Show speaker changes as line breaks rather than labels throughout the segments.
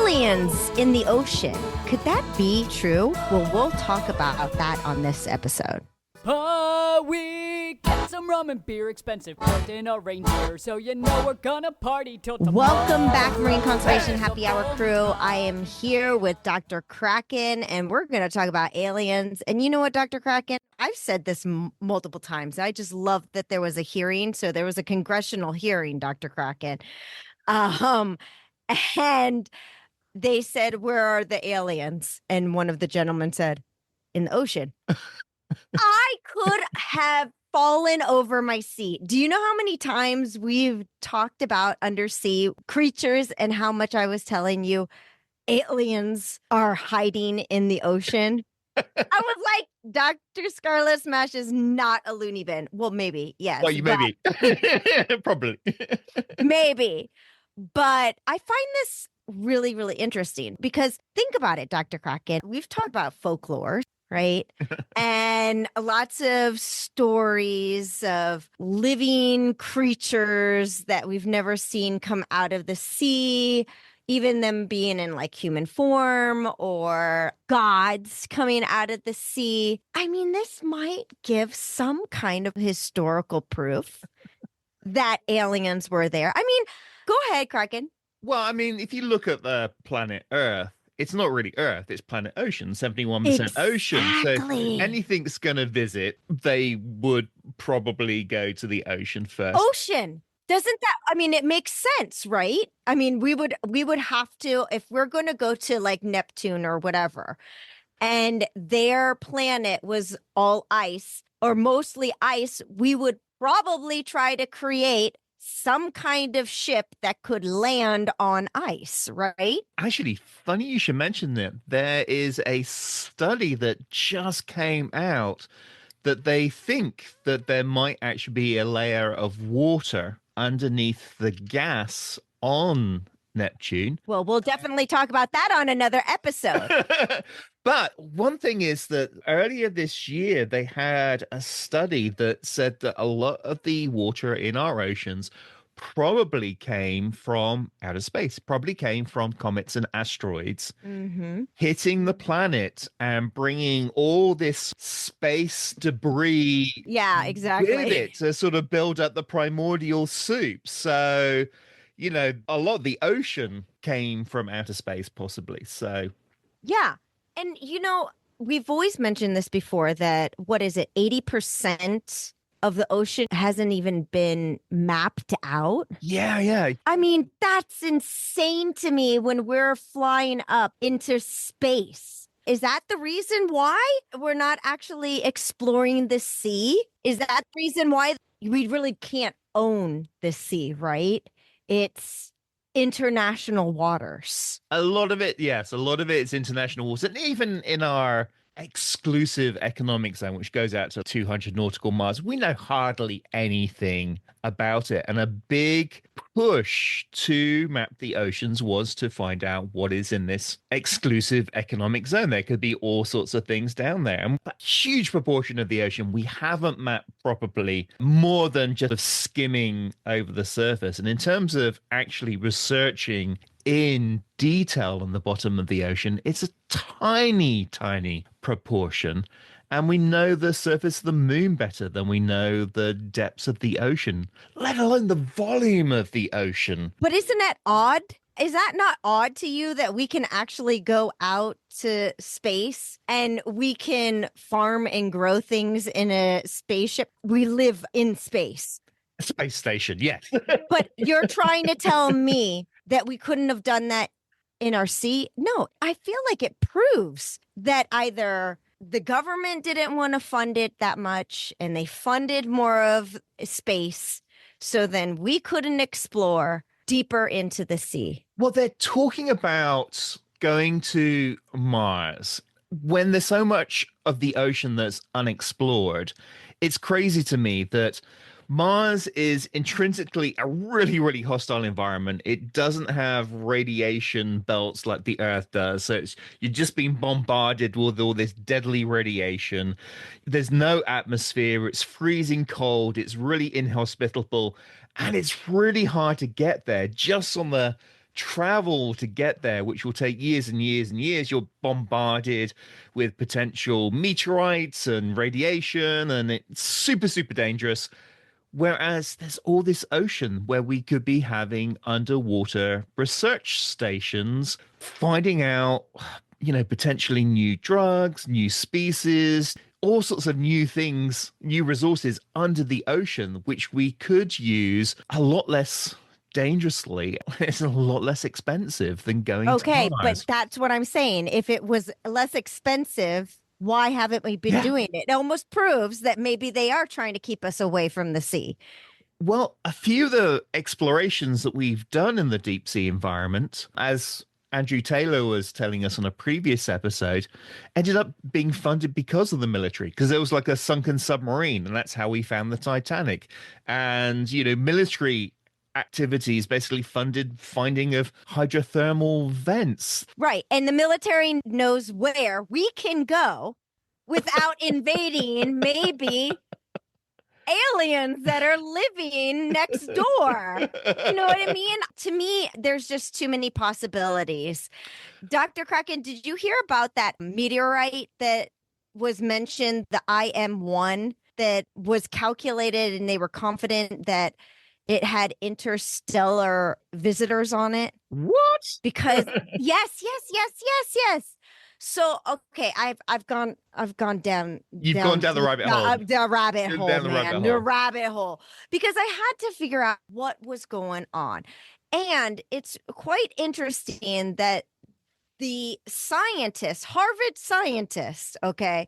aliens in the ocean. Could that be true? Well, we'll talk about that on this episode.
We get some rum and beer, expensive, put in a reindeer, so you know we're gonna party till tomorrow.
Welcome back, Marine Conservation Happy Hour crew. I am here with Dr. Craken, and we're going to talk about aliens. And you know what, Dr. Craken? I've said this multiple times. I just love that there was a hearing. So there was a congressional hearing, Dr. Craken. And they said, "Where are the aliens?" And one of the gentlemen said, "In the ocean." I could have fallen over my seat. Do you know how many times we've talked about undersea creatures and how much I was telling you aliens are hiding in the ocean? I was like, Dr. Scarlett Smash is not a loony bin. Well, maybe, yes.
Well, you maybe. Probably.
Maybe. But I find this really, really interesting because think about it, Dr. Craken. We've talked about folklore, right? And lots of stories of living creatures that we've never seen come out of the sea, even them being in like human form or gods coming out of the sea. I mean, this might give some kind of historical proof that aliens were there. I mean, go ahead, Kraken.
Well, I mean, if you look at the planet Earth, it's not really Earth, it's planet ocean, 71% ocean. So anything's going to visit, they would probably go to the ocean first.
Ocean. Doesn't that, I mean, it makes sense, right? I mean, we would have to, if we're going to go to like Neptune or whatever, and their planet was all ice or mostly ice, we would probably try to create some kind of ship that could land on ice, right?
Actually, funny you should mention that. There is a study that just came out that they think that there might actually be a layer of water underneath the gas on Neptune.
Well, we'll definitely talk about that on another episode.
But one thing is that earlier this year, they had a study that said that a lot of the water in our oceans probably came from outer space, probably came from comets and asteroids hitting the planet and bringing all this space debris with it to sort of build up the primordial soup. So, you know, a lot of the ocean came from outer space, possibly. So,
yeah. And, you know, we've always mentioned this before that, what is it, 80% of the ocean hasn't even been mapped out?
Yeah.
I mean, that's insane to me when we're flying up into space. Is that the reason why we're not actually exploring the sea? Is that the reason why we really can't own the sea, right? It's international waters.
A lot of it, yes. A lot of it is international waters. And even in our exclusive economic zone, which goes out to 200 nautical miles, we know hardly anything about it. And a big push to map the oceans was to find out what is in this exclusive economic zone. There could be all sorts of things down there. And a huge proportion of the ocean we haven't mapped properly, more than just skimming over the surface. And in terms of actually researching in detail on the bottom of the ocean, it's a tiny proportion. And we know the surface of the moon better than we know the depths of the ocean, let alone the volume of the ocean.
But isn't that odd? Is that not odd to you that we can actually go out to space and we can farm and grow things in a spaceship? We live in space.
Space station, yes.
But you're trying to tell me that we couldn't have done that in our sea? No, I feel like it proves that either the government didn't want to fund it that much and they funded more of space, so then we couldn't explore deeper into the sea.
Well, they're talking about going to Mars when there's so much of the ocean that's unexplored. It's crazy to me that Mars is intrinsically a really hostile environment. It doesn't have radiation belts like the Earth does. So you're just being bombarded with all this deadly radiation. There's no atmosphere. It's freezing cold. It's really inhospitable. And it's really hard to get there just on the travel to get there, which will take years and years and years. You're bombarded with potential meteorites and radiation, and it's super, super dangerous. Whereas there's all this ocean where we could be having underwater research stations, finding out, potentially new drugs, new species, all sorts of new things, new resources under the ocean, which we could use a lot less dangerously. It's a lot less expensive than going to
Okay, but
Mars.
that's what I'm saying. If it was less expensive, why haven't we been doing it? It almost proves that maybe they are trying to keep us away from the sea.
Well, a few of the explorations that we've done in the deep sea environment, as Andrew Taylor was telling us on a previous episode, ended up being funded because of the military, because it was like a sunken submarine, and that's how we found the Titanic. And, military activities basically funded finding of hydrothermal vents.
Right. And the military knows where we can go without invading maybe aliens that are living next door. You know what I mean? To me, there's just too many possibilities. Dr. Craken, did you hear about that meteorite that was mentioned, the IM-1, that was calculated and they were confident that it had interstellar visitors on it?
What?
Because yes. So okay, I've gone down.
You've gone down the rabbit hole.
The rabbit hole,
Down the
man.
rabbit
The
hole.
rabbit hole. Because I had to figure out what was going on. And it's quite interesting that the scientist, Harvard scientist, okay,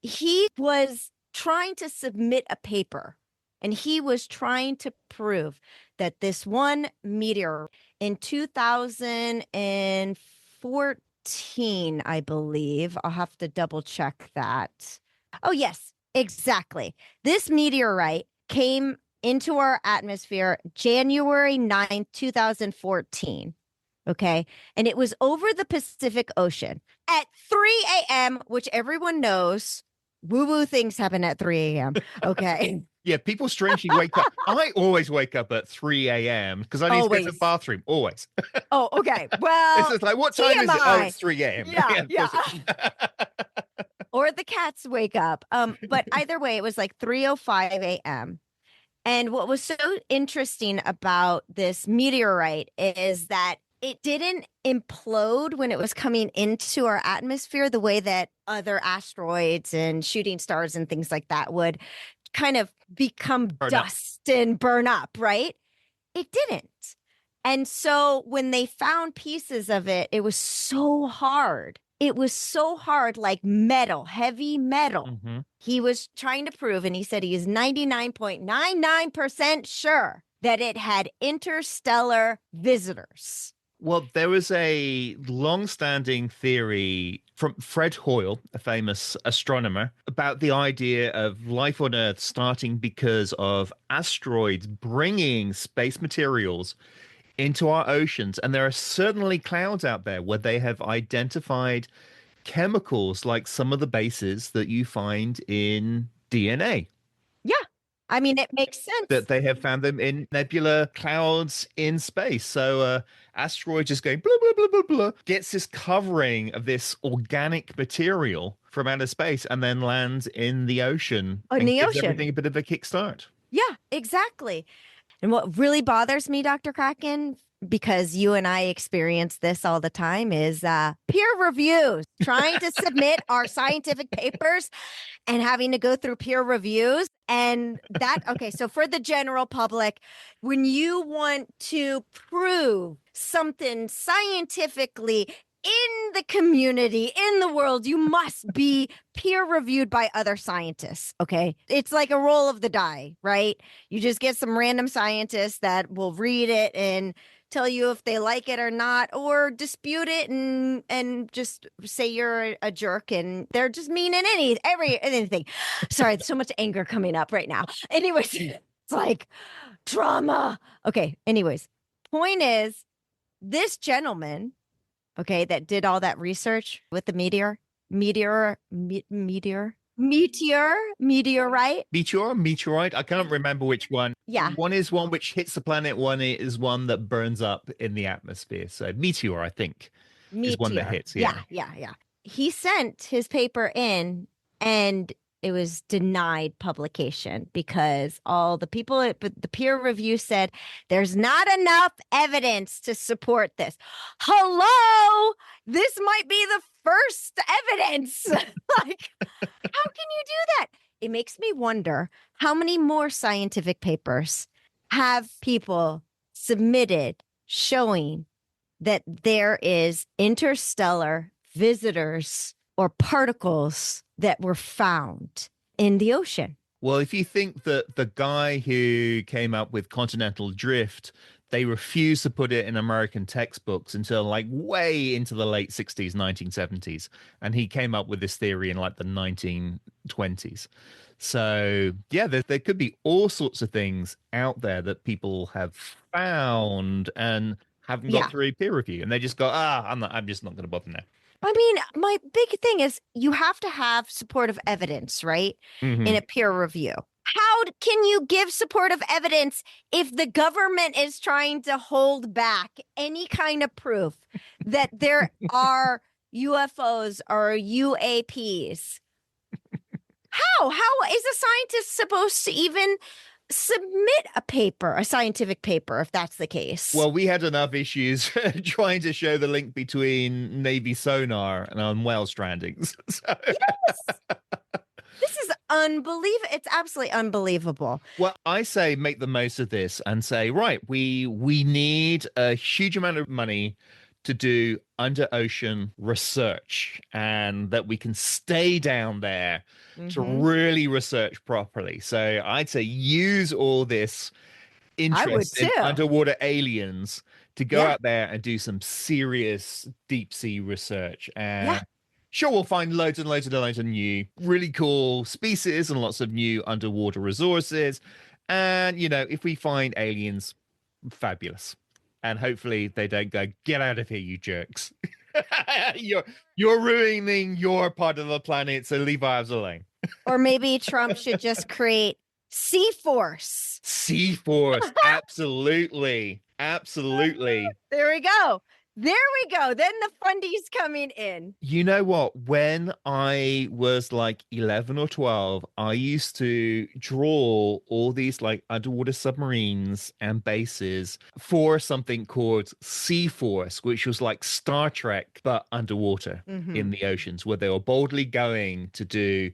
he was trying to submit a paper. And he was trying to prove that this one meteor in 2014, I believe, I'll have to double check that. Oh, yes, exactly. This meteorite came into our atmosphere January 9th, 2014. Okay. And it was over the Pacific Ocean at 3 a.m., which everyone knows woo-woo things happen at 3 a.m. Okay.
Yeah, people strangely wake up. I always wake up at 3 a.m. because I need to go to the bathroom. Always.
Oh, okay. Well,
it's just like, what time is it? Oh, it's 3 a.m.
Yeah. Or the cats wake up. But either way, it was like 3:05 a.m. And what was so interesting about this meteorite is that it didn't implode when it was coming into our atmosphere the way that other asteroids and shooting stars and things like that would kind of become dust and burn up, right? It didn't. And so when they found pieces of it, it was so hard. It was so hard, like metal, heavy metal.
Mm-hmm.
He was trying to prove, and he said he is 99.99% sure that it had interstellar visitors.
Well, there was a long-standing theory from Fred Hoyle, a famous astronomer, about the idea of life on Earth starting because of asteroids bringing space materials into our oceans. And there are certainly clouds out there where they have identified chemicals like some of the bases that you find in DNA.
Yeah. I mean, it makes sense.
That they have found them in nebula clouds in space. So asteroid just going blah, blah, blah, blah, blah, gets this covering of this organic material from outer space and then lands in the ocean.
In the ocean.
Everything a bit of a kickstart.
Yeah, exactly. And what really bothers me, Dr. Craken, because you and I experience this all the time, is peer reviews, trying to submit our scientific papers and having to go through peer reviews. And that, okay, so for the general public, when you want to prove something scientifically in the community, in the world, you must be peer reviewed by other scientists. Okay. It's like a roll of the die, right? You just get some random scientists that will read it and tell you if they like it or not, or dispute it and just say you're a jerk and they're just mean in anything. Sorry, there's so much anger coming up right now. Anyways, it's like drama. Okay. Anyways, point is, this gentleman, okay, that did all that research with the meteor, meteorite.
Meteorite. I can't remember which one.
Yeah.
One is one which hits the planet. One is one that burns up in the atmosphere. So meteor, I think, is one that hits.
Yeah. He sent his paper in and it was denied publication because all the people at the peer review said there's not enough evidence to support this. Hello, this might be the first evidence. Like, how can you do that? It makes me wonder how many more scientific papers have people submitted showing that there is interstellar visitors or particles that were found in the ocean.
Well, if you think that the guy who came up with continental drift, they refused to put it in American textbooks until like way into the late 60s, 1970s. And he came up with this theory in like the 1920s. So, yeah, there could be all sorts of things out there that people have found and haven't got through peer review. And they just go, I'm just not going to bother now.
I mean, my big thing is you have to have supportive evidence, right?
Mm-hmm.
In a peer review. How can you give supportive evidence if the government is trying to hold back any kind of proof that there are UFOs or UAPs? How is a scientist supposed to even submit a scientific paper, if that's the case?
Well, we had enough issues trying to show the link between Navy sonar and whale strandings. So.
Yes. This is unbelievable. It's absolutely unbelievable.
Well, I say make the most of this and say, right, we need a huge amount of money to do under ocean research and that we can stay down there to really research properly. So I'd say use all this interest in underwater aliens to go out there and do some serious deep sea research. And sure, we'll find loads and loads and loads of new really cool species and lots of new underwater resources. And, you know, if we find aliens, fabulous. And hopefully they don't go, get out of here, you jerks. You're ruining your part of the planet, so leave ours alone.
Or maybe Trump should just create Sea Force.
Sea Force, absolutely. Absolutely.
There we go. There we go. Then the fundies coming in.
You know what? When I was like 11 or 12, I used to draw all these like underwater submarines and bases for something called Sea Force, which was like Star Trek, but underwater in the oceans, where they were boldly going to do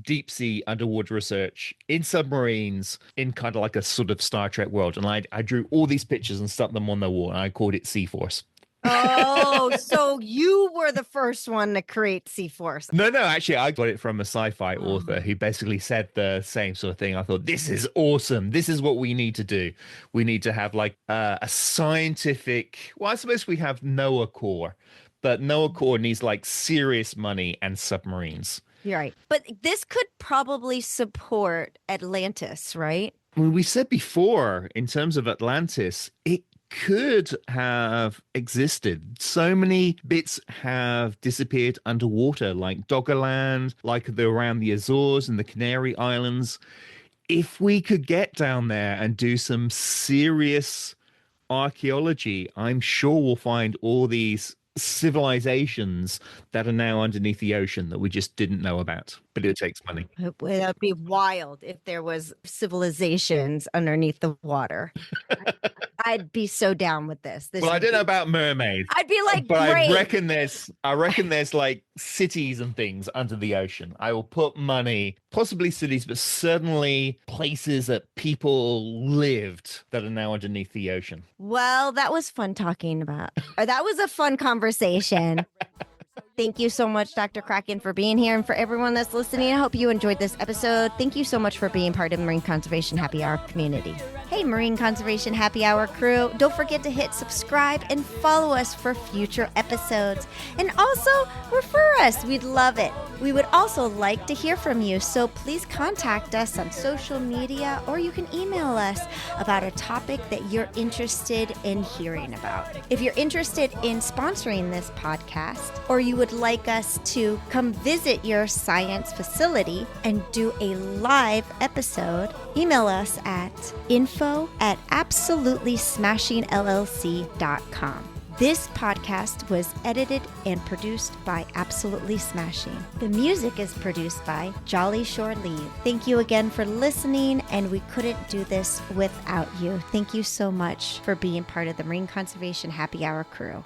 deep sea underwater research in submarines in kind of like a sort of Star Trek world. And I drew all these pictures and stuck them on the wall, and I called it Sea Force.
Oh, so you were the first one to create Sea Force.
No, actually, I got it from a sci-fi author who basically said the same sort of thing. I thought, this is awesome. This is what we need to do. We need to have like a scientific, well, I suppose we have Noah Corps, but Noah Corps needs like serious money and submarines.
You're right. But this could probably support Atlantis, right?
Well, we said before, in terms of Atlantis, it could have existed. So many bits have disappeared underwater, like Doggerland, like around the Azores and the Canary Islands. If we could get down there and do some serious archaeology, I'm sure we'll find all these civilizations that are now underneath the ocean that we just didn't know about, but it takes money.
That'd be wild if there was civilizations underneath the water. I'd be so down with this.
Well, I don't know about mermaids.
I'd be like,
but
great.
I reckon there's like cities and things under the ocean. I will put money, possibly cities, but certainly places that people lived that are now underneath the ocean.
Well, that was fun talking about. That was a fun conversation. Thank you so much, Dr. Craken, for being here. And for everyone that's listening, I hope you enjoyed this episode. Thank you so much for being part of the Marine Conservation Happy Hour community. Hey, Marine Conservation Happy Hour crew, don't forget to hit subscribe and follow us for future episodes. And also, refer us. We'd love it. We would also like to hear from you, so please contact us on social media, or you can email us about a topic that you're interested in hearing about. If you're interested in sponsoring this podcast, or you would would like us to come visit your science facility and do a live episode, email us at info@absolutelysmashingllc.com. This podcast was edited and produced by Absolutely Smashing. The music is produced by Jolly Shore Leave. Thank you again for listening, and we couldn't do this without you. Thank you so much for being part of the Marine Conservation Happy Hour crew.